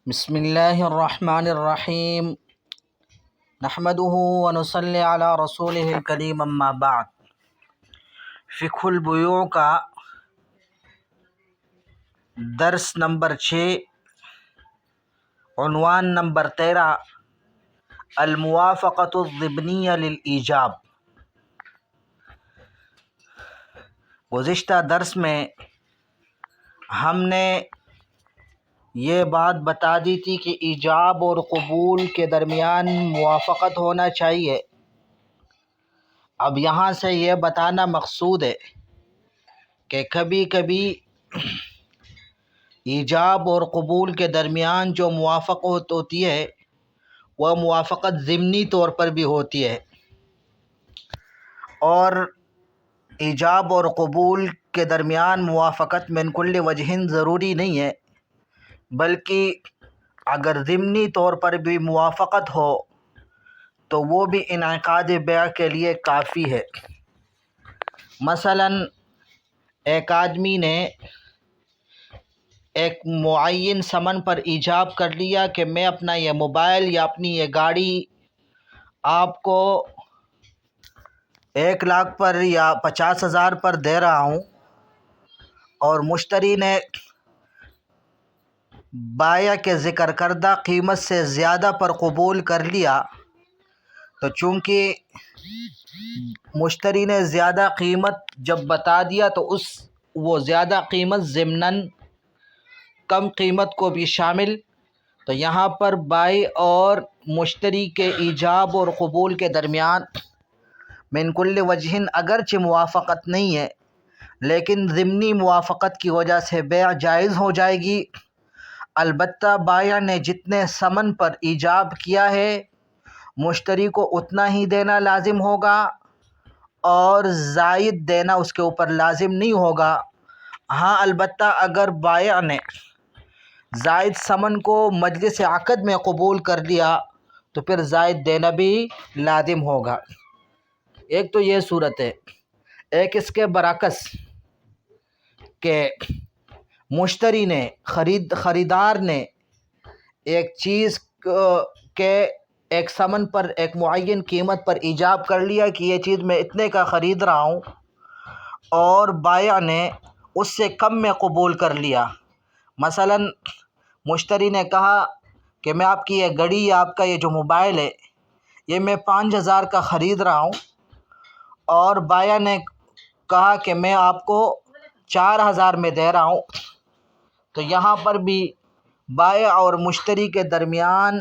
بسم اللہ الرحمن الرحیم نحمده ونصلی علی رسولہ الکریم اما بعد۔ فقہ البیوع کا درس نمبر 6، عنوان نمبر 13، الموافقۃ الضمنیہ للایجاب۔ گزشتہ درس میں ہم نے یہ بات بتا دی تھی کہ ایجاب اور قبول کے درمیان موافقت ہونا چاہیے۔ اب یہاں سے یہ بتانا مقصود ہے کہ کبھی کبھی ایجاب اور قبول کے درمیان جو موافقت ہوتی ہے وہ موافقت ضمنی طور پر بھی ہوتی ہے، اور ایجاب اور قبول کے درمیان موافقت من کل وجہ ضروری نہیں ہے، بلکہ اگر ضمنی طور پر بھی موافقت ہو تو وہ بھی انعقاد بیع کے لیے کافی ہے۔ مثلا ایک آدمی نے ایک معین ثمن پر ایجاب کر لیا کہ میں اپنا یہ موبائل یا اپنی یہ گاڑی آپ کو 1,00,000 پر یا 50,000 پر دے رہا ہوں، اور مشتری نے بائع کے ذکر کردہ قیمت سے زیادہ پر قبول کر لیا، تو چونکہ مشتری نے زیادہ قیمت جب بتا دیا تو وہ زیادہ قیمت ضمناً کم قیمت کو بھی شامل، تو یہاں پر بائع اور مشتری کے ایجاب اور قبول کے درمیان من کل وجہ اگرچہ موافقت نہیں ہے، لیکن ضمنی موافقت کی وجہ سے بیع جائز ہو جائے گی۔ البتہ بائع نے جتنے ثمن پر ایجاب کیا ہے مشتری کو اتنا ہی دینا لازم ہوگا، اور زائد دینا اس کے اوپر لازم نہیں ہوگا۔ ہاں البتہ اگر بائع نے زائد ثمن کو مجلس عقد میں قبول کر لیا تو پھر زائد دینا بھی لازم ہوگا۔ ایک تو یہ صورت ہے۔ ایک اس کے برعکس کہ مشتری نے خریدار نے ایک چیز کے ایک ثمن پر ایک معین قیمت پر ایجاب کر لیا کہ یہ چیز میں اتنے کا خرید رہا ہوں، اور بائع نے اس سے کم میں قبول کر لیا۔ مثلا مشتری نے کہا کہ میں آپ کی یہ گھڑی یا آپ کا یہ جو موبائل ہے یہ میں 5,000 کا خرید رہا ہوں، اور بائع نے کہا کہ میں آپ کو 4,000 میں دے رہا ہوں، تو یہاں پر بھی بائع اور مشتری کے درمیان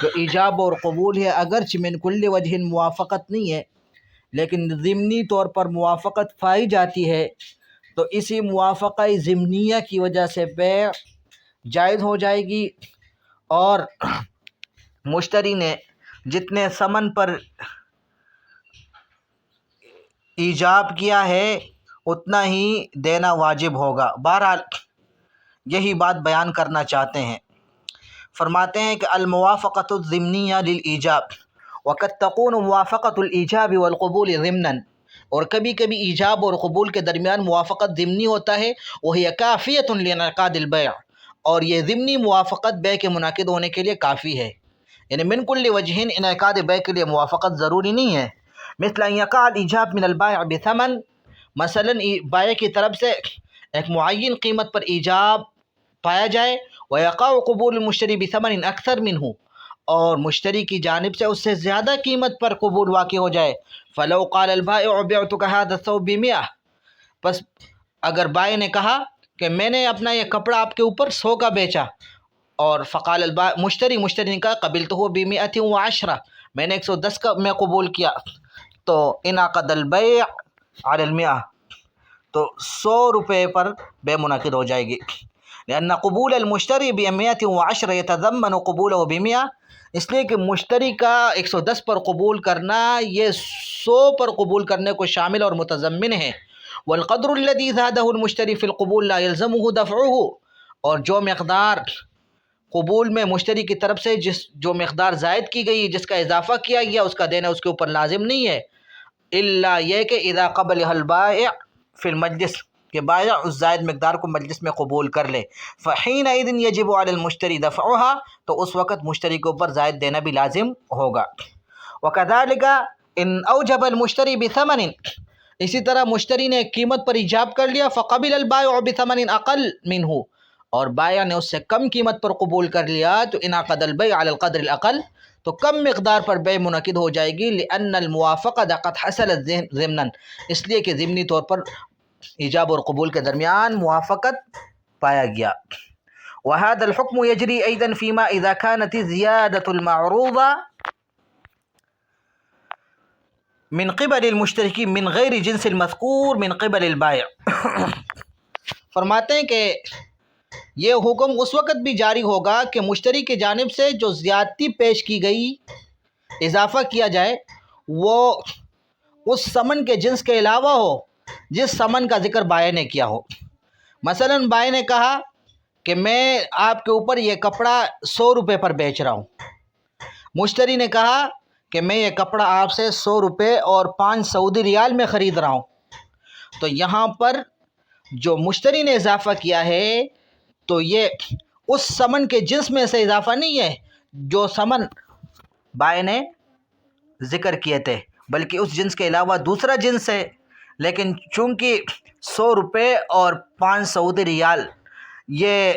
جو ایجاب اور قبول ہے اگرچہ من کل وجہ موافقت نہیں ہے، لیکن ضمنی طور پر موافقت پائی جاتی ہے، تو اسی موافقہ ضمنیہ کی وجہ سے بیع جائز ہو جائے گی، اور مشتری نے جتنے ثمن پر ایجاب کیا ہے اتنا ہی دینا واجب ہوگا۔ بہرحال یہی بات بیان کرنا چاہتے ہیں۔ فرماتے ہیں کہ الموافقۃ الضمنیہ للایجاب، وقد تکون موافقۃ الایجاب والقبول ضمنا، اور کبھی کبھی ایجاب اور قبول کے درمیان موافقت ضمنی ہوتا ہے، وہی کافیۃ لانعقاد البیع، اور یہ ضمنی موافقت بیع کے منعقد ہونے کے لیے کافی ہے۔ یعنی من کل وجہ انعقاد بیع کے لیے موافقت ضروری نہیں ہے۔ مثل ان یقع الایجاب من البائع بثمن، مثلا بائع کی طرف سے ایک معین قیمت پر ایجاب پایا جائے، ویقع قبول المشتری بثمن اکثر منہ، اور مشتری کی جانب سے اس سے زیادہ قیمت پر قبول واقع ہو جائے، فلو قال البائع بعتک هذا الثوب ب100، پس اگر بائع نے کہا کہ میں نے اپنا یہ کپڑا آپ کے اوپر 100 کا بیچا، اور فقال البائع مشتری نے کہا قبلته ب110، میں نے 110 کا میں قبول کیا، تو انعقد البیع علی ال100، تو 100 روپے پر بیع منعقد ہو جائے گی۔ لأن قبول المشتری ب110 يتضمن قبوله ب100، اس لیے کہ مشتری کا 110 پر قبول کرنا یہ 100 پر قبول کرنے کو شامل اور متضمن ہے۔ والقدر الذي زاده المشتری في القبول لا يلزمه دفعه، اور جو مقدار قبول میں مشتری کی طرف سے جو مقدار زائد کی گئی، جس کا اضافہ کیا گیا، اس کا دینا اس کے اوپر لازم نہیں ہے، الا یہ کہ اذا قبلها البائع فی المجلس، کہ بائع اس زائد مقدار کو مجلس میں قبول کر لے، فحینئذ یجب علی المشتری دفعها، تو اس وقت مشتری کے اوپر زائد دینا بھی لازم ہوگا۔ وکذالک ان اوجب المشتری بثمن، اسی طرح مشتری نے قیمت پر ایجاب کر لیا، فقبل البائع بثمن اقل منہ، اور بائع نے اس سے کم قیمت پر قبول کر لیا تو انعقد البیع علی القدر الاقل، تو کم مقدار پر بیع منعقد ہو جائے گی، لأن الموافقۃ قد حصلت ضمنا، اس لیے کہ ضمنی طور پر ایجاب اور قبول کے درمیان موافقت پایا گیا۔ وهذا الحكم يجري أيضا فيما إذا كانت الزيادة المعروضة من قبل المشترك من غیر جنس المذکور من قبل البائع، فرماتے ہیں کہ یہ حکم اس وقت بھی جاری ہوگا کہ مشتری کی جانب سے جو زیادتی پیش کی گئی، اضافہ کیا جائے، وہ اس ثمن کے جنس کے علاوہ ہو جس ثمن کا ذکر بائع نے کیا ہو۔ مثلا بائع نے کہا کہ میں آپ کے اوپر یہ کپڑا 100 روپے پر بیچ رہا ہوں، مشتری نے کہا کہ میں یہ کپڑا آپ سے 100 روپے اور 5 سعودی ریال میں خرید رہا ہوں، تو یہاں پر جو مشتری نے اضافہ کیا ہے تو یہ اس ثمن کے جنس میں سے اضافہ نہیں ہے جو ثمن بائع نے ذکر کیے تھے، بلکہ اس جنس کے علاوہ دوسرا جنس ہے، لیکن چونکہ 100 روپے اور 5 سعودی ریال یہ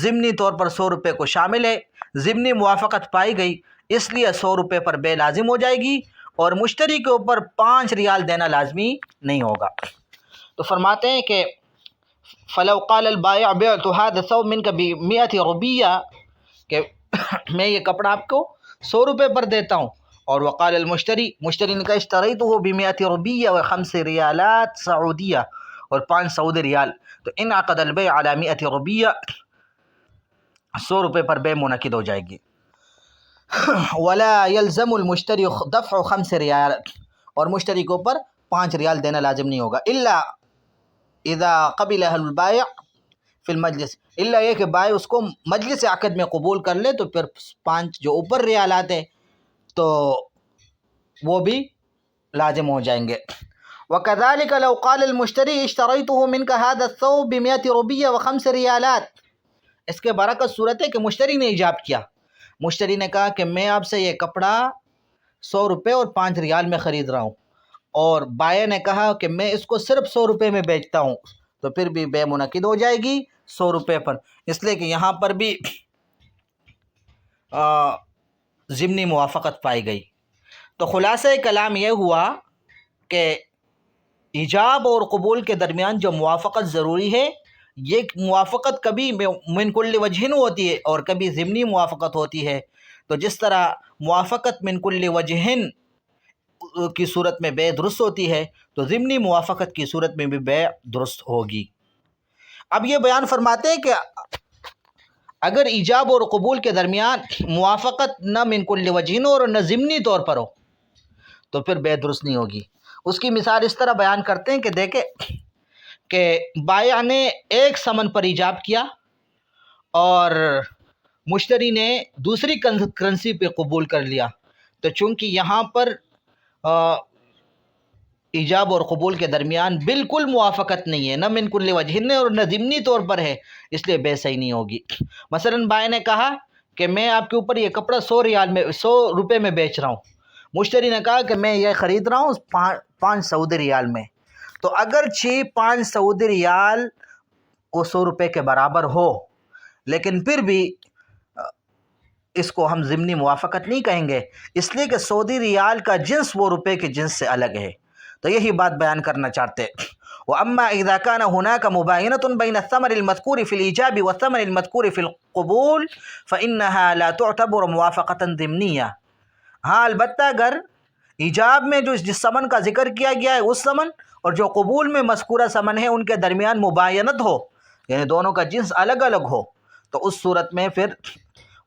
ضمنی طور پر 100 روپے کو شامل ہے، ضمنی موافقت پائی گئی، اس لیے 100 روپے پر بیع لازم ہو جائے گی اور مشتری کے اوپر 5 ریال دینا لازمی نہیں ہوگا۔ تو فرماتے ہیں کہ فلو قال البائع بعت هذا الثوب منك ب100 روپیہ، کہ میں یہ کپڑا آپ کو 100 روپے پر دیتا ہوں، اور وقال المشتری، مشتری نے کہا اشتریته ب100 روپیہ و5 ریالات سعودیہ، اور 5 سعودی ریال، تو انعقد البیع علی 100 روپیہ، 100 روپے پر بیع منعقد ہو جائے گی۔ ولا يلزم المشتری دفع 5 ریال، اور مشتری کے اوپر 5 ریال دینا لازم نہیں ہوگا، الا اذا قبلها البائع فی المجلس، الا یہ کہ بائع اس کو مجلس عقد میں قبول کر لے، تو پھر 5 جو اوپر ریالات ہیں تو وہ بھی لازم ہو جائیں گے۔ وكذلك لو قال المشتری اشتریته منك هذا الثوب ب100 روپیہ و5 ریالات، اس کے برعکس صورت ہے کہ مشتری نے ایجاب کیا، مشتری نے کہا کہ میں آپ سے یہ کپڑا 100 روپے اور 5 ریال میں خرید رہا ہوں، اور بائع نے کہا کہ میں اس کو صرف 100 روپے میں بیچتا ہوں، تو پھر بھی بیع منعقد ہو جائے گی 100 روپے پر، اس لیے کہ یہاں پر بھی ضمنی موافقت پائی گئی۔ تو خلاصہ کلام یہ ہوا کہ ایجاب اور قبول کے درمیان جو موافقت ضروری ہے، یہ موافقت کبھی من کل وجہ ہوتی ہے اور کبھی ضمنی موافقت ہوتی ہے، تو جس طرح موافقت من کل وجہ کی صورت میں بیع درست ہوتی ہے تو ضمنی موافقت کی صورت میں بھی بیع درست ہوگی۔ اب یہ بیان فرماتے ہیں کہ اگر ایجاب اور قبول کے درمیان موافقت نہ من کل وجہ ہو اور نہ ضمنی طور پر ہو تو پھر بیع درست نہیں ہوگی۔ اس کی مثال اس طرح بیان کرتے ہیں کہ دیکھیں کہ بائع نے ایک ثمن پر ایجاب کیا اور مشتری نے دوسری کرنسی پہ قبول کر لیا، تو چونکہ یہاں پر ایجاب اور قبول کے درمیان بالکل موافقت نہیں ہے، نہ من کل وجہ اور نہ ضمنی طور پر ہے، اس لیے بیع صحیح نہیں ہوگی۔ مثلا بائع نے کہا کہ میں آپ کے اوپر یہ کپڑا 100 روپے میں بیچ رہا ہوں، مشتری نے کہا کہ میں یہ خرید رہا ہوں 5 سعودی ریال میں، تو اگرچہ 5 سعودی ریال وہ 100 روپے کے برابر ہو، لیکن پھر بھی اس کو ہم ضمنی موافقت نہیں کہیں گے، اس لیے کہ سعودی ریال کا جنس وہ روپے کے جنس سے الگ ہے۔ تو یہی بات بیان کرنا چاہتے ہیں۔ وَأَمَّا إِذَا كَانَ هُنَاكَ مُبَايَنَةٌ بَيْنَ الثَّمَنِ الْمَذْكُورِ فِي الْإِيجَابِ وَالثَّمَنِ الْمَذْكُورِ فِي الْقُبُولِ فَإِنَّهَا لَا تُعْتَبَرُ مُوافَقَةً ضِمْنِيَّةً، ہاں البتہ اگر ایجاب میں جس ثمن کا ذکر کیا گیا ہے اس ثمن اور جو قبول میں مذکورہ ثمن ہے ان کے درمیان مباینت ہو، یعنی دونوں کا جنس الگ الگ ہو، تو اس صورت میں پھر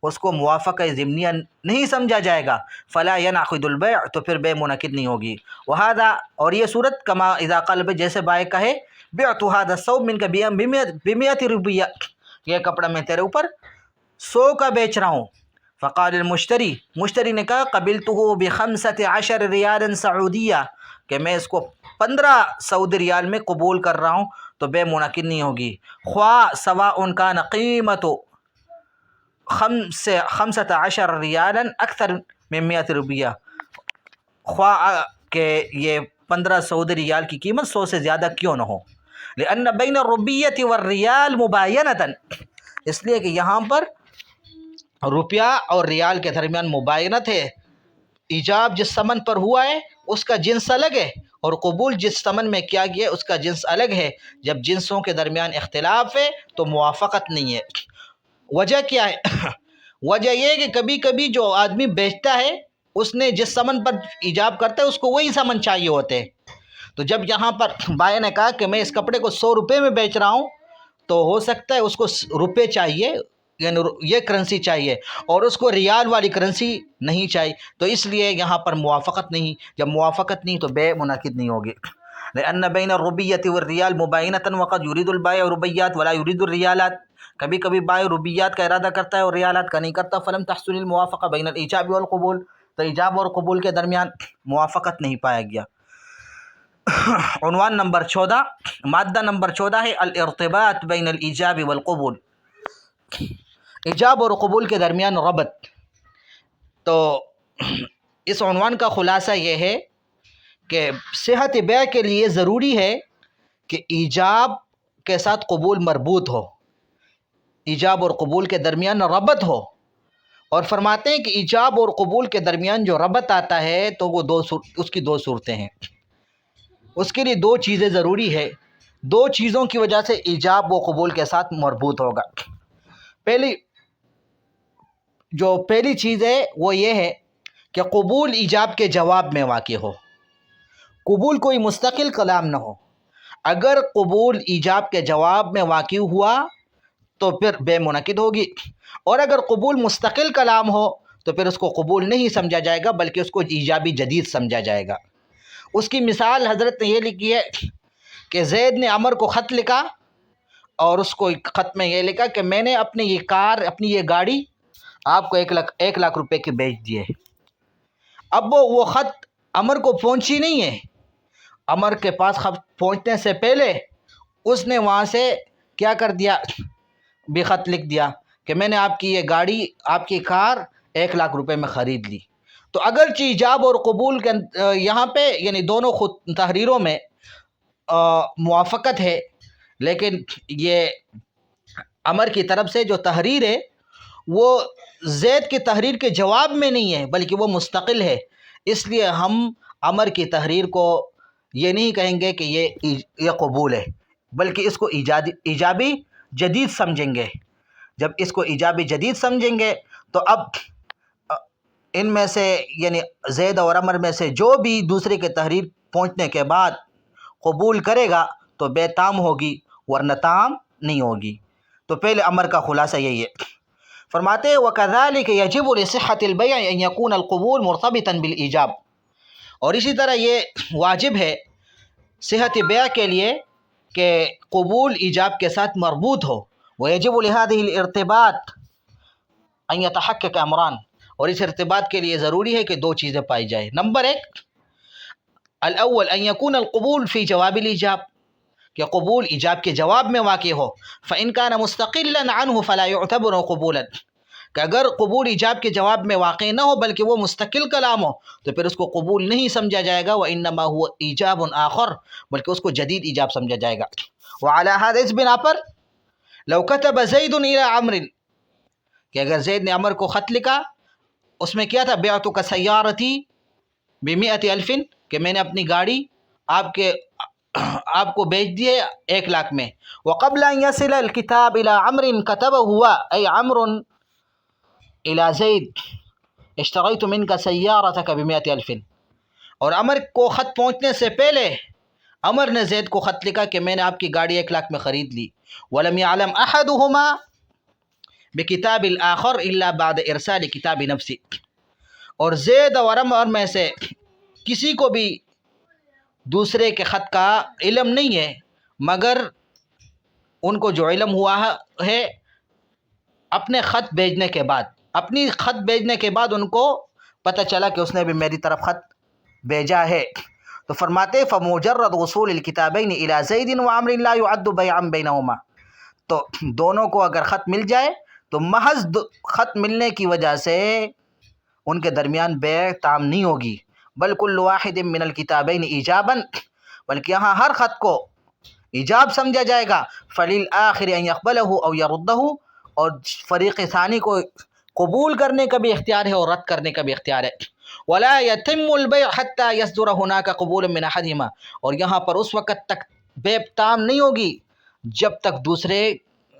اس کو موافقہ ضمنیہ نہیں سمجھا جائے گا، فلا ينعقد البیع، تو پھر بیع منعقد نہیں ہوگی۔ وہذا، اور یہ صورت کما اذا قال، جیسے بائع کہے بعت هذا الثوب منك ب100 روپیہ، یہ کپڑا میں تیرے اوپر 100 کا بیچ رہا ہوں، فقال المشتری، مشتری نے کہا قبلته ب15 ریال سعودیہ، کہ میں اس کو 15 سعودی ریال میں قبول کر رہا ہوں، تو بے منعقد نہیں ہوگی، خواہ سواء کان قیمت 15 ریالا اکثر من 100 روپیہ، خواہ کہ یہ 15 سعودی ریال کی قیمت 100 سے زیادہ کیوں نہ ہو، لأن بین الروبیۃ والریال مباینۃ، اس لیے کہ یہاں پر روپیہ اور ریال کے درمیان مباینت ہے، ایجاب جس ثمن پر ہوا ہے اس کا جنس الگ ہے، اور قبول جس ثمن میں کیا گیا اس کا جنس الگ ہے۔ جب جنسوں کے درمیان اختلاف ہے تو موافقت نہیں ہے۔ وجہ کیا ہے؟ وجہ یہ ہے کہ کبھی کبھی جو آدمی بیچتا ہے اس نے جس ثمن پر ایجاب کرتا ہے اس کو وہی ثمن چاہیے ہوتے ہیں، تو جب یہاں پر بائے نے کہا کہ میں اس کپڑے کو 100 روپے میں بیچ رہا ہوں، تو ہو سکتا ہے اس کو روپے چاہیے، یعنی یہ کرنسی چاہیے، اور اس کو ریال والی کرنسی نہیں چاہیے، تو اس لیے یہاں پر موافقت نہیں۔ جب موافقت نہیں تو بے منعقد نہیں ہوگی۔ لأن بین الروبیۃ والریال مباینۃ وقد یرید البائع روبیات ولا یرید الریالات، کبھی کبھی بائع روبیات کا ارادہ کرتا ہے اور ریالات کا نہیں کرتا، فلم تحصل الموافقہ بین الایجاب والقبول، تو ایجاب اور قبول کے درمیان موافقت نہیں پایا گیا۔ عنوان نمبر 14، مادہ نمبر 14 ہے الارتباط بین الایجاب والقبول، ایجاب اور قبول کے درمیان ربط۔ تو اس عنوان کا خلاصہ یہ ہے کہ صحت بیع کے لیے ضروری ہے کہ ایجاب کے ساتھ قبول مربوط ہو، ایجاب اور قبول کے درمیان ربط ہو، اور فرماتے ہیں کہ ایجاب اور قبول کے درمیان جو ربط آتا ہے تو وہ اس کی دو صورتیں ہیں، اس کے لیے دو چیزیں ضروری ہے، دو چیزوں کی وجہ سے ایجاب و قبول کے ساتھ مربوط ہوگا۔ پہلی چیز ہے وہ یہ ہے کہ قبول ایجاب کے جواب میں واقع ہو، قبول کوئی مستقل کلام نہ ہو۔ اگر قبول ایجاب کے جواب میں واقع ہوا تو پھر بے منعقد ہوگی، اور اگر قبول مستقل کلام ہو تو پھر اس کو قبول نہیں سمجھا جائے گا بلکہ اس کو ایجابی جدید سمجھا جائے گا۔ اس کی مثال حضرت نے یہ لکھی ہے کہ زید نے عمر کو خط لکھا، اور اس کو خط میں یہ لکھا کہ میں نے اپنی یہ کار، اپنی یہ گاڑی آپ کو 1 لاکھ روپے کی بیچ دیے۔ اب وہ خط عمر کو پہنچی نہیں ہے، عمر کے پاس خط پہنچنے سے پہلے اس نے وہاں سے کیا کر دیا، بھی خط لکھ دیا کہ میں نے آپ کی یہ گاڑی، آپ کی کار 1 لاکھ روپے میں خرید لی۔ تو اگرچہ ایجاب اور قبول کے یہاں پہ یعنی دونوں خود تحریروں میں موافقت ہے، لیکن یہ عمر کی طرف سے جو تحریر ہے وہ زید کی تحریر کے جواب میں نہیں ہے بلکہ وہ مستقل ہے، اس لیے ہم عمر کی تحریر کو یہ نہیں کہیں گے کہ یہ قبول ہے، بلکہ اس کو ایجابی جدید سمجھیں گے۔ جب اس کو ایجابی جدید سمجھیں گے تو اب ان میں سے یعنی زید اور عمر میں سے جو بھی دوسرے کے تحریر پہنچنے کے بعد قبول کرے گا تو بے تام ہوگی، ورنہ تام نہیں ہوگی۔ تو پہلے عمر کا خلاصہ یہی ہے۔ فرماتے ہیں وَكَذَلِكَ يَجِبُ لِصِحَّةِ الْبَيْعِ أَن يَكُونَ الْقُبُولُ مُرْتَبِطًا بِالْإِيجَابِ، اور اسی طرح یہ واجب ہے صحت بیع کے لیے کہ قبول ایجاب کے ساتھ مربوط ہو۔ وَيَجِبُ لِهَذِهِ الْارْتِبَاط أَن يَتَحَقَّقَ أَمْرَانِ، اور اس ارتباط کے لیے ضروری ہے کہ دو چیزیں پائی جائیں۔ نمبر 1، الاول ان يكون القبول في جواب الایجاب، کہ قبول ایجاب کے جواب میں واقع ہو۔ فإن كان مستقلا عنه فلا يعتبر قبولا، کہ اگر قبول ایجاب کے جواب میں واقع نہ ہو بلکہ وہ مستقل کلام ہو تو پھر اس کو قبول نہیں سمجھا جائے گا، وإنما هو ایجاب آخر، بلکہ اس کو جدید ایجاب سمجھا جائے گا۔ وعلى هذا اس بنا پر لو كتب زید الى عمرو، کہ اگر زید نے عمر کو خط لکھا، اس میں کیا تھا، بعتک سیارتی ب100,000، کہ میں نے اپنی گاڑی آپ کو بیچ دیے 1 لاکھ میں۔ وقبل ان يصل الكتاب الى عمرو كتبه هو اي عمرو الى زید اشتريت منك سيارتك ب100,000، اور عمر کو خط پہنچنے سے پہلے عمر نے زید کو خط لکھا کہ میں نے آپ کی گاڑی 1 لاکھ میں خرید لی۔ ولم يعلم احدهما بکتاب الاخر الا بعد ارسال کتاب نفسی، اور زید اور عمر میں سے کسی کو بھی دوسرے کے خط کا علم نہیں ہے مگر ان کو جو علم ہوا ہے اپنے خط بھیجنے کے بعد، اپنی خط بھیجنے کے بعد ان کو پتہ چلا کہ اس نے بھی میری طرف خط بھیجا ہے۔ تو فرماتے فمجرد وصول الکتابین الی زید و عمر لا يعد بیعا بینہما، تو دونوں کو اگر خط مل جائے تو محض خط ملنے کی وجہ سے ان کے درمیان بیع تام نہیں ہوگی، بل کل واحد من الکتابین ایجابا، بلکہ یہاں ہر خط کو ایجاب سمجھا جائے گا، فللآخر ان یقبلہ او یردہ، اور فریق ثانی کو قبول کرنے کا بھی اختیار ہے اور رد کرنے کا بھی اختیار ہے، ولا یتم البیع حتی یصدر ہناک قبول من احدہما، اور یہاں پر اس وقت تک بیع تام نہیں ہوگی جب تک دوسرے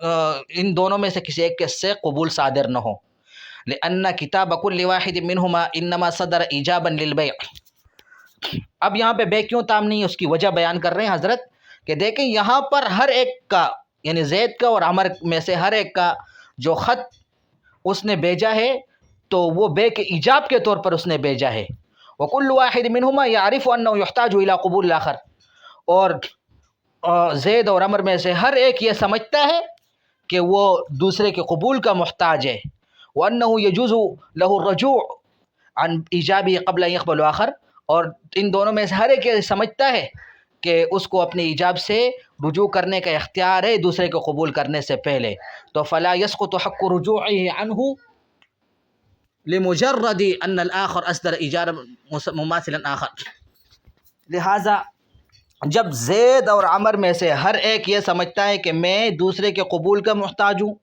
ان دونوں میں سے کسی ایک کے سے قبول صادر نہ ہو، لأن کتاب کل واحد منہما انما صدر ایجابا للبیع۔ اب یہاں پہ بیع کیوں تام نہیں ہے اس کی وجہ بیان کر رہے ہیں حضرت کہ دیکھیں یہاں پر ہر ایک کا یعنی زید کا اور عمر میں سے ہر ایک کا جو خط اس نے بھیجا ہے تو وہ بیع کے ایجاب کے طور پر اس نے بھیجا ہے، وکل واحد منہما یعرف انہ یحتاج الی قبول الاخر، اور زید اور عمر میں سے ہر ایک یہ سمجھتا ہے کہ وہ دوسرے کے قبول کا محتاج ہے، وانہ یجوز لہ الرجوع عن ایجابی قبل ان یقبل آخر، اور ان دونوں میں سے ہر ایک یہ سمجھتا ہے کہ اس کو اپنے ایجاب سے رجوع کرنے کا اختیار ہے دوسرے کو قبول کرنے سے پہلے، تو فلا يسقط حق رجوعه عنه لمجرد ان الاخر اصدر ایجابا مماثلا آخر۔ لہٰذا جب زید اور عمر میں سے ہر ایک یہ سمجھتا ہے کہ میں دوسرے کے قبول کا محتاج ہوں،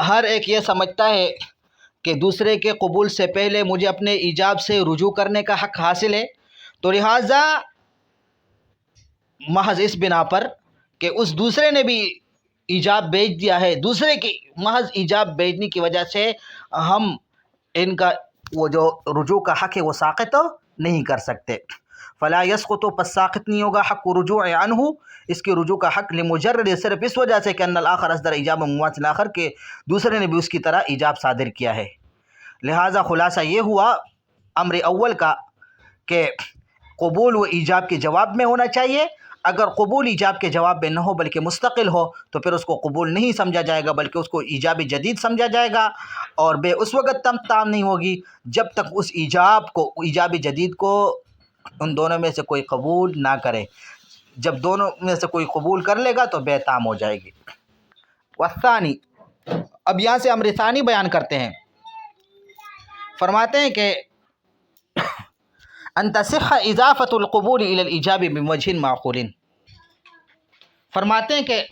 ہر ایک یہ سمجھتا ہے کہ دوسرے کے قبول سے پہلے مجھے اپنے ایجاب سے رجوع کرنے کا حق حاصل ہے، تو لہٰذا محض اس بنا پر کہ اس دوسرے نے بھی ایجاب بھیج دیا ہے، دوسرے کی محض ایجاب بھیجنے کی وجہ سے ہم ان کا وہ جو رجوع کا حق ہے وہ ساقط نہیں کر سکتے، فلا یسقط، پس ساقط نہیں ہوگا حق رجوع عنہ، اس کے رجوع کا حق، لمجرد صرف اس وجہ سے کہ ان الاخر اصدر ایجاب مماثل آخر، کہ دوسرے نے بھی اس کی طرح ایجاب صادر کیا ہے۔ لہٰذا خلاصہ یہ ہوا امر اول کا کہ قبول و ایجاب کے جواب میں ہونا چاہیے، اگر قبول ایجاب کے جواب میں نہ ہو بلکہ مستقل ہو تو پھر اس کو قبول نہیں سمجھا جائے گا بلکہ اس کو ایجاب جدید سمجھا جائے گا، اور بے اس وقت تام نہیں ہوگی جب تک اس ایجاب جدید کو ان دونوں میں سے کوئی قبول نہ کرے، جب دونوں میں سے کوئی قبول کر لے گا تو بے تام ہو جائے گی۔ والثانی، اب یہاں سے امر ثانی بیان کرتے ہیں، فرماتے ہیں کہ ان تصح اضافت القبول الی الایجاب بوجہ معقول، فرماتے ہیں کہ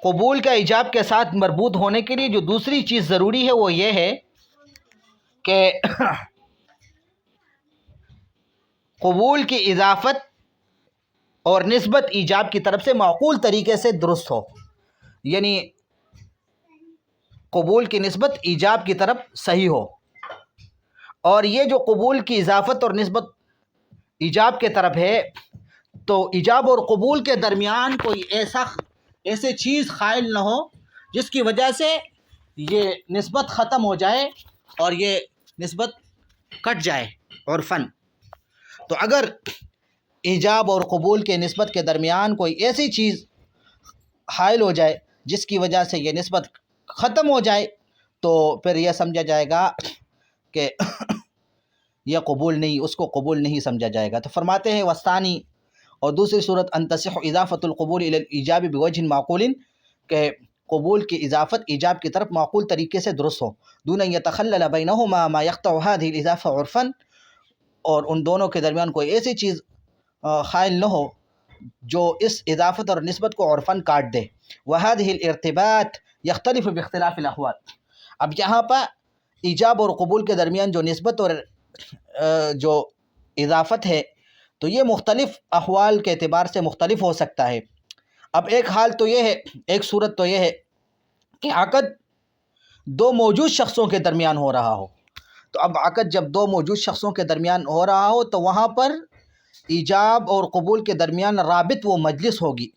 قبول کا ایجاب کے ساتھ مربوط ہونے کے لیے جو دوسری چیز ضروری ہے وہ یہ ہے کہ قبول کی اضافت اور نسبت ایجاب کی طرف سے معقول طریقے سے درست ہو، یعنی قبول کی نسبت ایجاب کی طرف صحیح ہو، اور یہ جو قبول کی اضافت اور نسبت ایجاب کے طرف ہے تو ایجاب اور قبول کے درمیان کوئی ایسے چیز حائل نہ ہو جس کی وجہ سے یہ نسبت ختم ہو جائے اور یہ نسبت کٹ جائے عرفاً۔ تو اگر ایجاب اور قبول کے نسبت کے درمیان کوئی ایسی چیز حائل ہو جائے جس کی وجہ سے یہ نسبت ختم ہو جائے تو پھر یہ سمجھا جائے گا کہ یہ قبول نہیں، اس کو قبول نہیں سمجھا جائے گا۔ تو فرماتے ہیں والثانی، اور دوسری صورت ان تصح اضافت القبول الی الایجاب بوجہ معقول، کہ قبول کی اضافت ایجاب کی طرف معقول طریقے سے درست ہو، دون ان یتخلل بینہما ما یقطع هذه الاضافہ عرفا، اور ان دونوں کے درمیان کوئی ایسی چیز حائل نہ ہو جو اس اضافت اور نسبت کو عرفاً کاٹ دے، وهذه الارتباط یختلف باختلاف الاحوال۔ اب یہاں پر ایجاب اور قبول کے درمیان جو نسبت اور جو اضافت ہے تو یہ مختلف احوال کے اعتبار سے مختلف ہو سکتا ہے۔ اب ایک حال تو یہ ہے، ایک صورت تو یہ ہے کہ عقد دو موجود شخصوں کے درمیان ہو رہا ہو، تو اب عقد جب دو موجود شخصوں کے درمیان ہو رہا ہو تو وہاں پر ایجاب اور قبول کے درمیان رابط وہ مجلس ہوگی،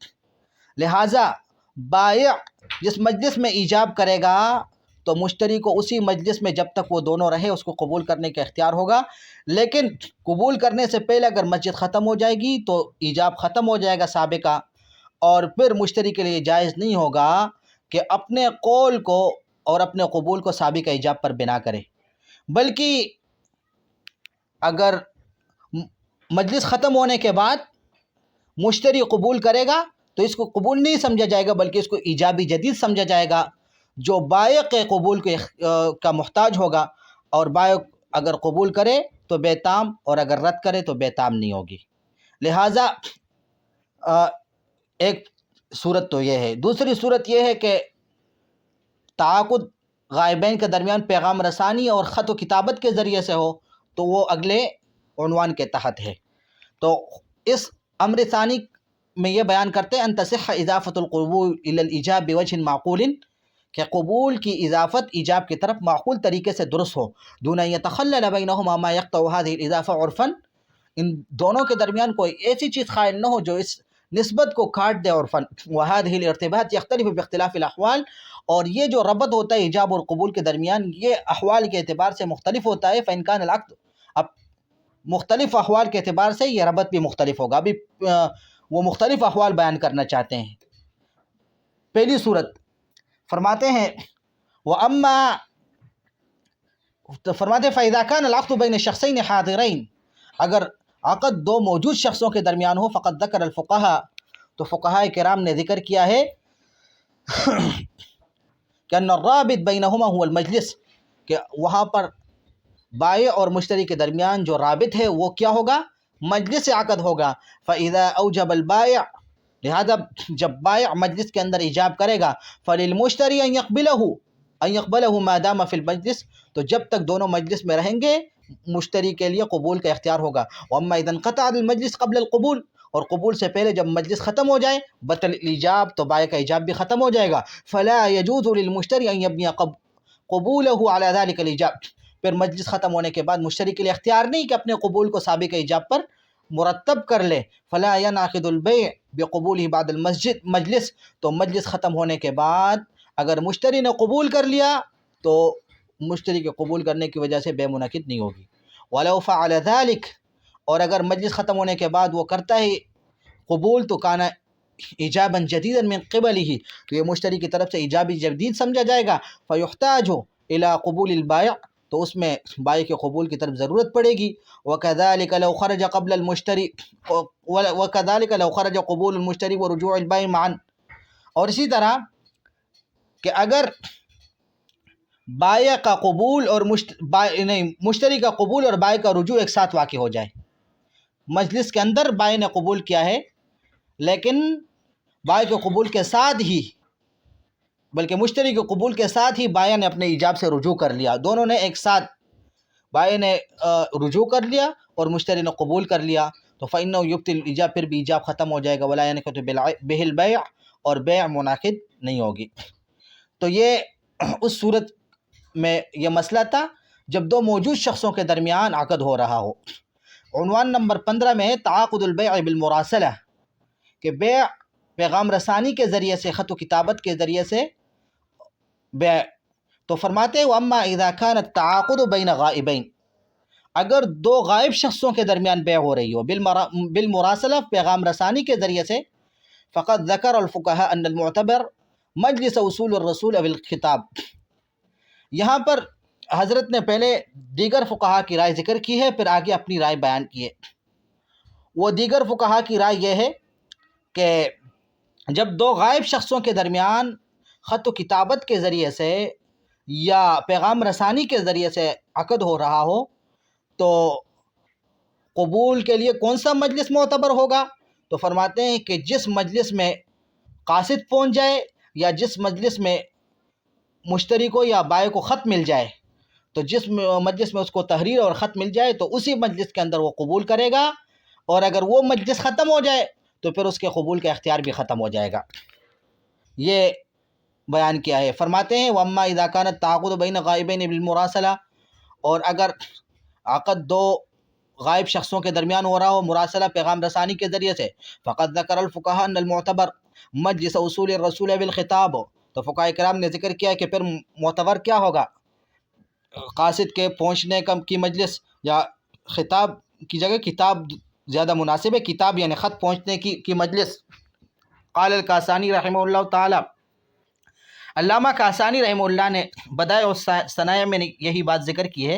لہٰذا بائع جس مجلس میں ایجاب کرے گا تو مشتری کو اسی مجلس میں جب تک وہ دونوں رہے اس کو قبول کرنے کا اختیار ہوگا، لیکن قبول کرنے سے پہلے اگر مسجد ختم ہو جائے گی تو ایجاب ختم ہو جائے گا سابقہ، اور پھر مشتری کے لیے جائز نہیں ہوگا کہ اپنے قول کو اور اپنے قبول کو سابقہ ایجاب پر بنا کرے، بلکہ اگر مجلس ختم ہونے کے بعد مشتری قبول کرے گا تو اس کو قبول نہیں سمجھا جائے گا بلکہ اس کو ایجابی جدید سمجھا جائے گا. جو بائع کے قبول کا محتاج ہوگا، اور بائع اگر قبول کرے تو بے تام، اور اگر رد کرے تو بے تام نہیں ہوگی. لہٰذا ایک صورت تو یہ ہے. دوسری صورت یہ ہے کہ تعاقد غائبین کے درمیان پیغام رسانی اور خط و کتابت کے ذریعے سے ہو تو وہ اگلے عنوان کے تحت ہے. تو اس امر ثانی میں یہ بیان کرتے ہیں ان تصح اضافت القبول الی الایجاب بوجہ معقول، کہ قبول کی اضافت ایجاب کی طرف معقول طریقے سے درست ہو، دون ان یتخلل بینہما ما یقطع هذه الاضافہ عرفا، ان دونوں کے درمیان کوئی ایسی چیز قائل نہ ہو جو اس نسبت کو کاٹ دے عرفا. وهذه الارتباط يختلف باختلاف الاحوال، اور یہ جو ربط ہوتا ہے ایجاب اور قبول کے درمیان یہ احوال کے اعتبار سے مختلف ہوتا ہے. فإن كان العقد، اب مختلف احوال کے اعتبار سے یہ ربط بھی مختلف ہوگا. ابھی وہ مختلف احوال بیان کرنا چاہتے ہیں. پہلی صورت فرماتے ہیں وَأَمَّا، فرماتے ہیں فَإِذَا كَانَ الْعَقْدُ بَيْنَ الشَّخْصَيْنِ حَاضِرَيْنِ، اگر عقد دو موجود شخصوں کے درمیان ہو، فقد ذکر الفقہاء، تو فقہاء کرام نے ذکر کیا ہے کہ ان الرابط بینہما هو المجلس، کہ وہاں پر بائع اور مشتری کے درمیان جو رابط ہے وہ کیا ہوگا؟ مجلس عقد ہوگا. فَإِذَا أَوْجَبَ الْبَائِعُ، لہذا جب بائع مجلس کے اندر ایجاب کرے گا، فَلِلْمُشْتَرِي أَن يَقْبَلَهُ مَا دَامَ فِي الْمَجْلِس، تو جب تک دونوں مجلس میں رہیں گے مشتری کے لیے قبول کا اختیار ہوگا. وَأَمَّا إِذَا انْقَطَعَ الْمَجْلِسُ قَبْلَ الْقُبُولِ، اور قبول سے پہلے جب مجلس ختم ہو جائے بطل الایجاب، تو بائع کا ایجاب بھی ختم ہو جائے گا. فَلَا يَجُوزُ لِلْمُشْتَرِي أَن يَبْنِيَ قبوله على ذلك الایجاب، پھر مجلس ختم ہونے کے بعد مشتری کے لیے اختیار نہیں کہ اپنے قبول کو سابق ایجاب پر مرتب کر لے. فلا ينعقد البيع بقبوله بعد مجلس، تو مجلس ختم ہونے کے بعد اگر مشتری نے قبول کر لیا تو مشتری کے قبول کرنے کی وجہ سے بے منعقد نہیں ہوگی. ولو فعل ذلك، اور اگر مجلس ختم ہونے کے بعد وہ کرتا ہے قبول تو کانا ایجابا جدیدا من قبلہ، تو یہ مشتری کی طرف سے ایجابی جدید سمجھا جائے گا. فیحتاج الى قبول البائع، تو اس میں بائع کے قبول کی طرف ضرورت پڑے گی. وَكَذَلِكَ لَوْ خَرَجَ قَبْلَ الْمُشْتَرِي وَكَذَلِكَ لَوْ خَرَجَ قُبُولُ الْمُشْتَرِي وَرُجُوعُ الْبَائِعِ مَعًا، اور اسی طرح کہ اگر بائع کا قبول اور مشتری کا قبول اور بائع کا رجوع ایک ساتھ واقع ہو جائے. مجلس کے اندر بائع نے قبول کیا ہے لیکن بائع کے قبول کے ساتھ ہی، بلکہ مشتری کے قبول کے ساتھ ہی بائع نے اپنے ایجاب سے رجوع کر لیا. دونوں نے ایک ساتھ، بائع نے رجوع کر لیا اور مشتری نے قبول کر لیا، تو فإنه يبطل الایجاب، پھر بھی ایجاب ختم ہو جائے گا. ولا ينعقد به البيع، اور بیع منعقد نہیں ہوگی. تو یہ اس صورت میں یہ مسئلہ تھا جب دو موجود شخصوں کے درمیان عقد ہو رہا ہو. عنوان نمبر 15 میں ہے تعاقد البیع بالمراسلہ، کہ بیع پیغام رسانی کے ذریعے سے، خط و کتابت کے ذریعے سے بیع. تو فرماتے ہیں وَأَمَّا إِذَا كَانَ التَّعَاقُدُ بَيْنَ غَائِبَيْنِ، اگر دو غائب شخصوں کے درمیان بیع ہو رہی ہو بالمراسلہ، پیغام رسانی کے ذریعے سے، فقد ذکر الفقہاء ان المعتبر مجلس وصول الرسول او الخطاب. یہاں پر حضرت نے پہلے دیگر فقہاء کی رائے ذکر کی ہے، پھر آگے اپنی رائے بیان کی ہے. وہ دیگر فقہاء کی رائے یہ ہے کہ جب دو غائب شخصوں کے درمیان خط و کتابت کے ذریعے سے یا پیغام رسانی کے ذریعے سے عقد ہو رہا ہو تو قبول کے لیے کون سا مجلس معتبر ہوگا؟ تو فرماتے ہیں کہ جس مجلس میں قاصد پہنچ جائے یا جس مجلس میں مشتری کو یا بائع کو خط مل جائے، تو جس مجلس میں اس کو تحریر اور خط مل جائے تو اسی مجلس کے اندر وہ قبول کرے گا، اور اگر وہ مجلس ختم ہو جائے تو پھر اس کے قبول کا اختیار بھی ختم ہو جائے گا. یہ بیان کیا ہے. فرماتے ہیں وَأَمَّا إِذَا كَانَ التَّعَاقُدُ بَيْنَ غَائِبَيْنِ بِالْمُرَاسَلَةِ، اور اگر عقد دو غائب شخصوں کے درمیان ہو رہا ہو مراسلہ پیغام رسانی کے ذریعے سے، فقد ذکر الفقہاء ان المعتبر مجلس وصول الرسول بالخطاب، تو فقہاء کرام نے ذکر کیا کہ پھر معتبر کیا ہوگا؟ قاصد کے پہنچنے کی مجلس، یا خطاب کی جگہ کتاب زیادہ مناسب ہے، کتاب یعنی خط پہنچنے کی مجلس. قال الکاسانی رحمہ اللہ تعالی، علامہ کاسانی رحمہ اللہ نے بدائع الصنائع میں یہی بات ذکر کی ہے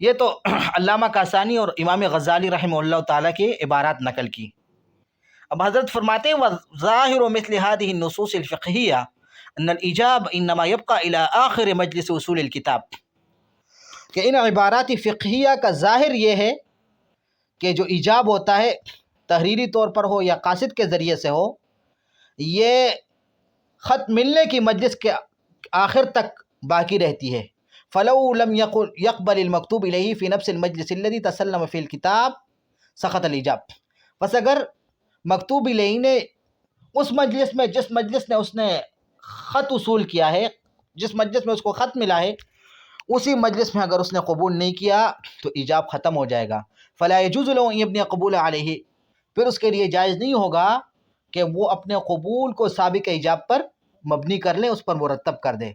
یہ تو علامہ کاسانی اور امام غزالی رحمہ اللہ تعالیٰ کے عبارات نقل کی۔ اب حضرت فرماتے ہیں وظاہر مثل هذه النصوص الفقہیہ ان الایجاب انما يبقى الى آخر مجلس اصول الکتاب، کہ ان عبارات فقہیہ کا ظاہر یہ ہے کہ جو ایجاب ہوتا ہے تحریری طور پر ہو یا قاصد کے ذریعے سے ہو، یہ خط ملنے کی مجلس کے آخر تک باقی رہتی ہے۔ فلو لم يقبل المکتوب الیہ فی نفس المجلس الذی تسلم فی الکتاب سقط الایجاب، بس اگر مکتوب الیہ نے اس مجلس میں جس مجلس نے اس نے خط وصول کیا ہے، جس مجلس میں اس کو خط ملا ہے، اسی مجلس میں اگر اس نے قبول نہیں کیا تو ایجاب ختم ہو جائے گا۔ فلا يجوز له ان يبني قبول علیہ، پھر اس کے لیے جائز نہیں ہوگا کہ وہ اپنے قبول کو سابق ایجاب پر مبنی کر لیں، اس پر مرتب کر دے۔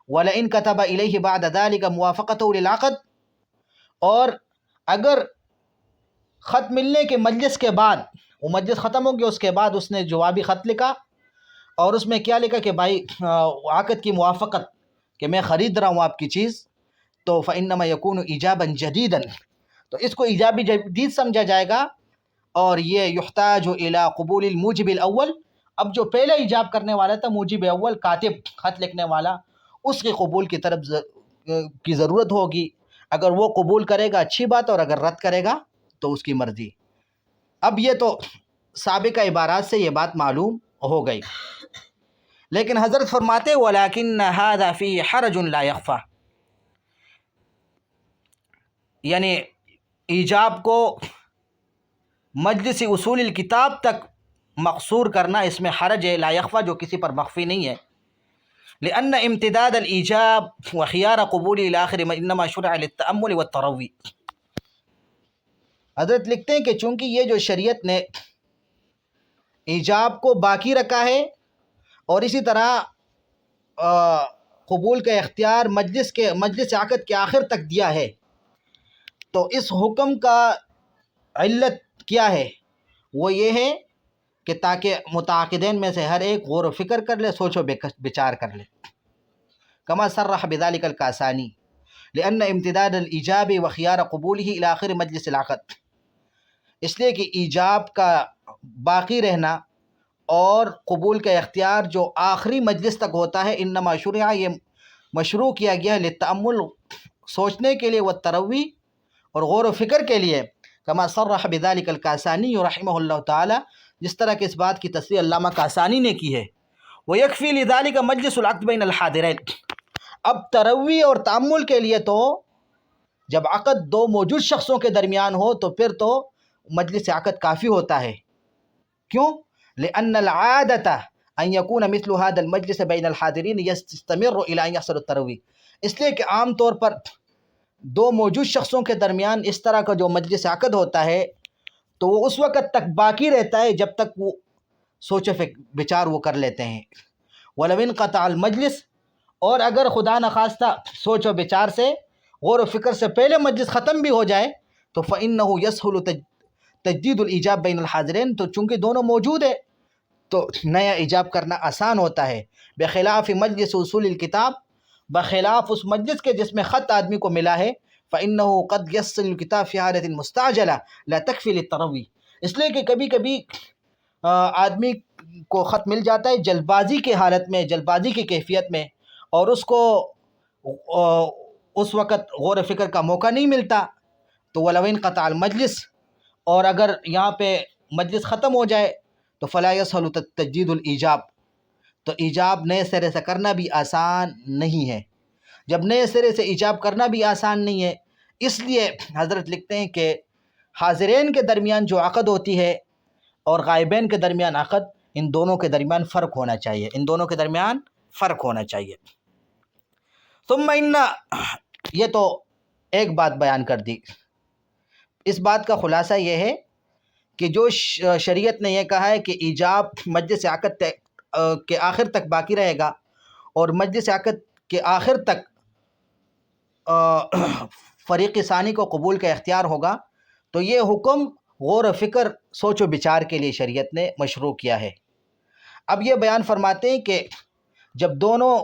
وَلَئِن كَتَبَ إِلَيْهِ بَعْدَ ذَلِكَ مُوَافَقَتَهُ لِلْعَقْدِ، اور اگر خط ملنے کے مجلس کے بعد، وہ مجلس ختم ہو گیا، اس کے بعد اس نے جوابی خط لکھا اور اس میں کیا لکھا کہ بھائی عقد کی موافقت، کہ میں خرید رہا ہوں آپ کی چیز، تو فَإِنَّمَا يَكُونُ إِيجَابًا جَدِيدًا، تو اس کو ایجابی جدید سمجھا جائے گا۔ اور یہ یحتاج الی قبول الموجب الاول، اب جو پہلے ایجاب کرنے والا تھا موجب اول، کاتب خط لکھنے والا، اس کے قبول کی طرف کی ضرورت ہوگی۔ اگر وہ قبول کرے گا اچھی بات، اور اگر رد کرے گا تو اس کی مرضی۔ اب یہ تو سابقہ عبارات سے یہ بات معلوم ہو گئی، لیکن حضرت فرماتے وَلَكِنَّ هَذَا فِيهِ حَرَجٌ لَا يَخْفَى، یعنی ایجاب کو مجلس اصول الکتاب تک مقصور کرنا، اس میں حرج ہے، لا یخفی، جو کسی پر مخفی نہیں ہے۔ لأن امتداد الایجاب وخیار قبول الى آخر انما شرع للتأمل والتروی، حضرت لکھتے ہیں کہ چونکہ یہ جو شریعت نے ایجاب کو باقی رکھا ہے اور اسی طرح قبول کا اختیار مجلس عقد کے آخر تک دیا ہے، تو اس حکم کا علت کیا ہے؟ وہ یہ ہے کہ تاکہ متعاقدین میں سے ہر ایک غور و فکر کر لے، سوچ و بچار کر لے۔ کما صرح بذلك الکاسانی لأن امتداد الایجاب وخیار قبولہ الی آخر مجلس العقد، اس لیے کہ ایجاب کا باقی رہنا اور قبول کا اختیار جو آخری مجلس تک ہوتا ہے، انما شرع، یہ مشروع کیا گیا ہے، للتأمل، سوچنے کے لیے، والتروی، اور غور و فکر کے لیے، کما صرح بذلك الکاسانی رحمہ اللہ تعالی، جس طرح کہ اس بات کی تصریح علامہ کاسانی نے کی ہے۔ وَيَكْفِي لِذَلِكَ مَجْلِسُ الْعَقْدِ بَيْنَ الْحَاضِرَيْنِ، اب تروی اور تأمل کے لیے تو جب عقد دو موجود شخصوں کے درمیان ہو تو پھر تو مجلس عقد کافی ہوتا ہے۔ کیوں؟ لأن العادة ان يكون مثل هذا المجلس بين الحاضرين يستمر الى ان يحصل التروی، اس لیے کہ عام طور پر دو موجود شخصوں کے درمیان اس طرح کا جو مجلس عقد ہوتا ہے تو وہ اس وقت تک باقی رہتا ہے جب تک وہ سوچ و بچار وہ کر لیتے ہیں۔ وَلَوْ انْقَطَعَ الْمَجْلِسُ، اور اگر خدا نخواستہ سوچ و بچار سے، غور و فکر سے پہلے مجلس ختم بھی ہو جائے تو فَإِنَّهُ يَسْهُلُ تجدید الایجاب بین الحاضرین، تو چونکہ دونوں موجود ہے تو نیا ایجاب کرنا آسان ہوتا ہے۔ بخلاف مجلس اصول الکتاب، بخلاف اس مجلس کے جس میں خط آدمی کو ملا ہے، فَإِنَّهُ قَدْ يَصِلُ الْكِتَابُ فِي حَالَةٍ مُسْتَعْجَلَةٍ لَا تَكْفِي لِلتَّرَوِّي، اس لیے کہ کبھی کبھی آدمی کو خط مل جاتا ہے جلد بازی کی حالت میں، جلد بازی کی کیفیت میں، اور اس کو اس وقت غور و فکر کا موقع نہیں ملتا، تو وَلَوْ انْقَطَعَ الْمَجْلِسُ، اور اگر یہاں پہ مجلس ختم ہو جائے تو فَلَا يَسْهُلُ تجدید الایجاب، تو ایجاب نئے سرے سے کرنا بھی آسان نہیں ہے۔ جب نئے سرے سے ایجاب کرنا بھی آسان نہیں ہے، اس لیے حضرت لکھتے ہیں کہ حاضرین کے درمیان جو عقد ہوتی ہے اور غائبین کے درمیان عقد، ان دونوں کے درمیان فرق ہونا چاہیے، ان دونوں کے درمیان فرق ہونا چاہیے۔ ثم ان، یہ تو ایک بات بیان کر دی۔ اس بات کا خلاصہ یہ ہے کہ جو شریعت نے یہ کہا ہے کہ ایجاب مجلس عقد کے آخر تک باقی رہے گا اور مجلس عقد کے آخر تک فریق ثانی کو قبول کا اختیار ہوگا، تو یہ حکم غور و فکر، سوچ و بچار کے لیے شریعت نے مشروع کیا ہے۔ اب یہ بیان فرماتے ہیں کہ جب دونوں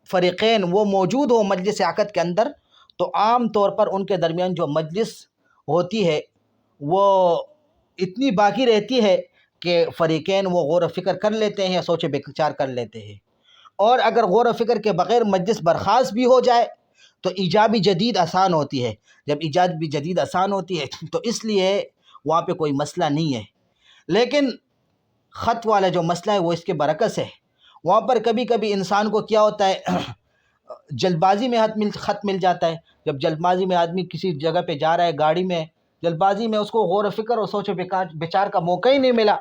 فریقین وہ موجود ہوں مجلس عقد کے اندر، تو عام طور پر ان کے درمیان جو مجلس ہوتی ہے وہ اتنی باقی رہتی ہے کہ فریقین وہ غور و فکر کر لیتے ہیں یا سوچ بچار کر لیتے ہیں، اور اگر غور و فکر کے بغیر مجلس برخاست بھی ہو جائے تو ایجاب جدید آسان ہوتی ہے۔ جب ایجاد جدید آسان ہوتی ہے تو اس لیے وہاں پہ کوئی مسئلہ نہیں ہے۔ لیکن خط والا جو مسئلہ ہے وہ اس کے برعکس ہے، وہاں پر کبھی کبھی انسان کو کیا ہوتا ہے جلد بازی میں خط مل جاتا ہے۔ جب جلد بازی میں آدمی کسی جگہ پہ جا رہا ہے گاڑی میں، جلد بازی میں اس کو غور و فکر اور سوچ و بچار کا موقع ہی نہیں ملا،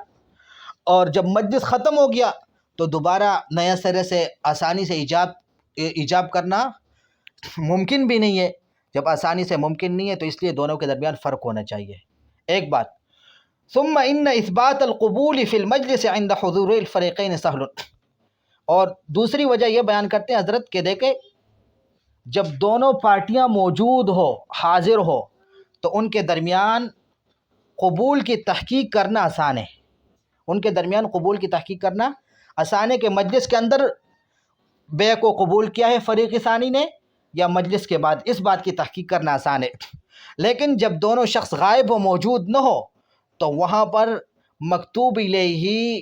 اور جب مجلس ختم ہو گیا تو دوبارہ نیا سرے سے آسانی سے ایجاب کرنا ممکن بھی نہیں ہے۔ جب آسانی سے ممکن نہیں ہے تو اس لیے دونوں کے درمیان فرق ہونا چاہیے۔ ایک بات، ثم ان اثبات القبول فی المجلس عند حضور الفریقین سہل، اور دوسری وجہ یہ بیان کرتے ہیں حضرت کہ دیکھیں جب دونوں پارٹیاں موجود ہو، حاضر ہو، تو ان کے درمیان قبول کی تحقیق کرنا آسان ہے۔ ان کے درمیان قبول کی تحقیق کرنا آسان ہے کہ مجلس کے اندر بے کو قبول کیا ہے فریق ثانی نے یا مجلس کے بعد، اس بات کی تحقیق کرنا آسان ہے۔ لیکن جب دونوں شخص غائب ہو، موجود نہ ہو، تو وہاں پر مکتوب الیہ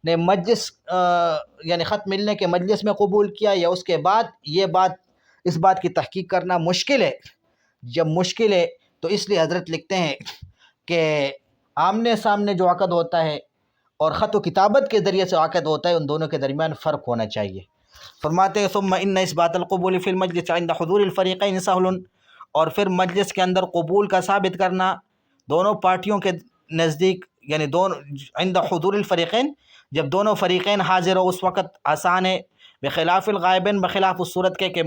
نے مجلس یعنی خط ملنے کے مجلس میں قبول کیا یا اس کے بعد، اس بات کی تحقیق کرنا مشکل ہے۔ جب مشکل ہے تو اس لیے حضرت لکھتے ہیں کہ آمنے سامنے جو عقد ہوتا ہے اور خط و کتابت کے ذریعے سے عقد ہوتا ہے، ان دونوں کے درمیان فرق ہونا چاہیے۔ فرماتے ہیں ثم ان اثبات القبول فی المجلس عند حضور الفریقین سہل، اور پھر مجلس کے اندر قبول کا ثابت کرنا دونوں پارٹیوں کے نزدیک، یعنی عند حضور الفریقین، جب دونوں فریقین حاضر ہو اس وقت آسان ہے، بخلاف الغائبین، بخلاف اس صورت کے کہ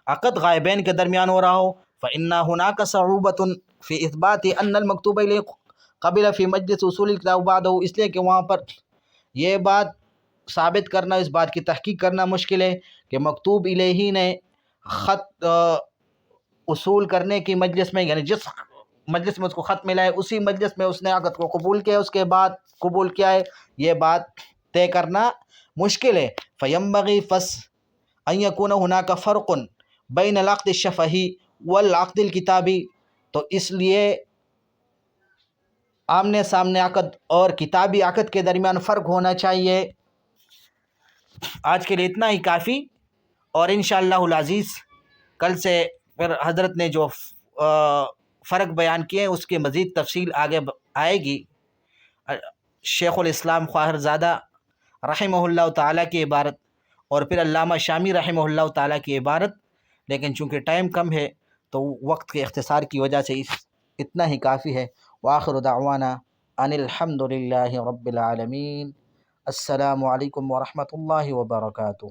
عقد غائبین کے درمیان ہو رہا ہو۔ فإن هناك صعوبة في إثبات أن المكتوب إليه قبل في مجلس اصول الكتاب بعده، اس لیے کہ وہاں پر یہ بات ثابت کرنا، اس بات کی تحقیق کرنا مشکل ہے کہ مکتوب الیہ نے خط اصول کرنے کی مجلس میں، یعنی جس مجلس میں اس کو خط ملا ہے اسی مجلس میں اس نے عقد کو قبول کیا، اس کے بعد قبول کیا ہے، یہ بات طے کرنا مشکل ہے۔ فینبغی ان یکون هناك فرق بین العقد الشفہی والعقد الکتابی، تو اس لیے آمنے سامنے عقد اور کتابی عقد کے درمیان فرق ہونا چاہیے۔ آج کے لیے اتنا ہی کافی، اور انشاءاللہ العزیز کل سے پھر حضرت نے جو فرق بیان کیے اس کی مزید تفصیل آگے آئے گی۔ شیخ الاسلام خواہر زادہ رحمہ اللہ تعالیٰ کی عبارت اور پھر علامہ شامی رحمہ اللہ تعالیٰ کی عبارت، لیکن چونکہ ٹائم کم ہے تو وقت کے اختصار کی وجہ سے اتنا ہی کافی ہے۔ وآخر دعوانا ان الحمد للہ رب العالمین۔ السلام علیکم ورحمۃ اللہ وبرکاتہ۔